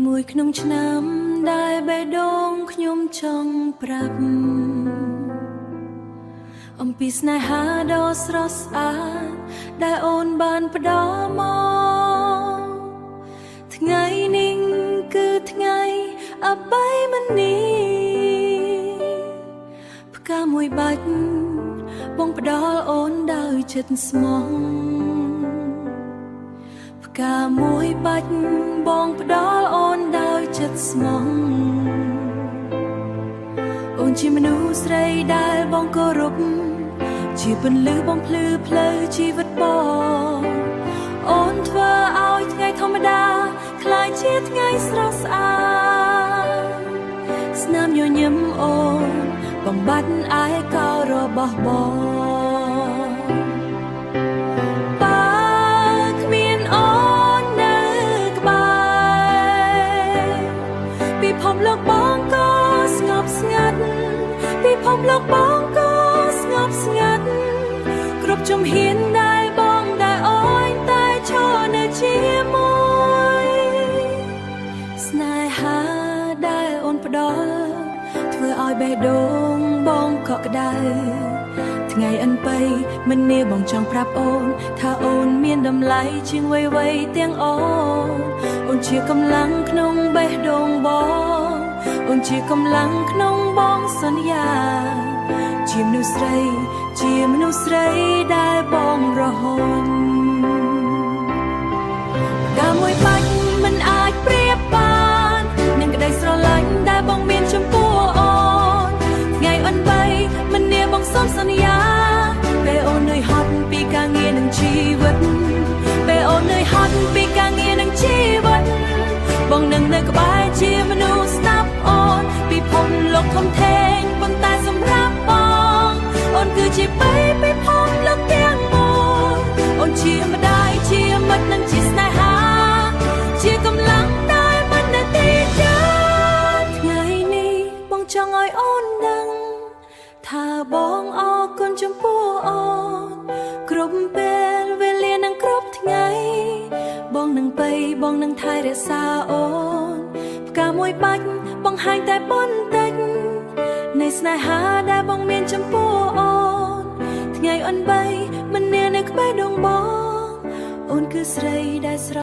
មួយក្នុងឆ្នាំដែលបេះដូងខ្ញុំចង់ប្រាប់អំពីស្នេហាដ៏ស្រស់ស្អាតដែលអូនបានផ្ដល់មកថ្ងៃនេះគឺថ្ងៃអបិយមនីផ្កាមួយបាច់បងផ្ដល់អូនដោយចិត្តស្មោះផ្កាមួយបាច់បងផ្ដល់អូនដោយចិត្តស្មោះអូនជាមនុស្សស្រីដែលបងគោរពជាពន្លឺបងភ្លឺផ្លូវជីវិតបងអូនធ្វើឲ្យថ្ងៃធម្មតាក្លាយជាថ្ងៃស្រស់ស្អាតស្នាមញញឹមអូនបំបត្តិឯកោរបស់បងបើគ្មានអូននៅក្បែរពិភពលោកបងក៏ស្ងប់ស្ងាត់ពិភពលោកបងក៏ស្ងប់ស្ងាត់គ្រប់ជំហានដែលបងដែលអូនតែឈរនៅជាមួយស្នេហាដែលអូនផ្ដល់ធ្វើឲ្យបេះដូងបងកក់ក្ដៅថ្ងៃអិនបៃមិននាបងចង់ប្រាប់អូនថាអូនមានតម្លៃជាងវ័យទាំងអូនជាកម្លាំងក្នុងបេះដូងបងអូនជាកម្លាំងក្នុងបងសន្យាជាមនុស្សស្រីដែលបងរហូតផ្កាមួយបាច់មិនអាចប្រៀបបាននឹងក្តីស្រឡាញ់ដែលបងមានចំពោះអូនថ្ងៃអនបីមិននាបងសុំសន្យាពេលអូននឿយហត់ពីការងារនិងជីវិតពេលអូននឿយហត់ពីការងារនិងជីវិតបងនឹងនៅក្បែរជាមនុស្សស្ដាប់អូនពិភពលោកធំធេងប៉ុន្តែសម្រាប់បងអូនគឺជាពិភពលោកទាំងមូលអូនជាម្ដាយជាមិត្តនិងជាស្នេហាជាកម្លាំងដែលមិននៅទីចាថ្ងៃនេះបងចង់ឲ្យអូនដឹងថាបងអរគុណចំពោះអូនគ្រប់ពេលវេលានិងគ្រប់ថ្ងៃបងនឹងបងនឹងថែរក្សាអូនផ្កាមួយបាច់បង្ហាញតែបន្តិចនៃស្នេហាដែលបងមានចំពោះអូនថ្ងៃអនបីមិននានៅក្បែរដងបងអូនគឺស្រីដែលស្រ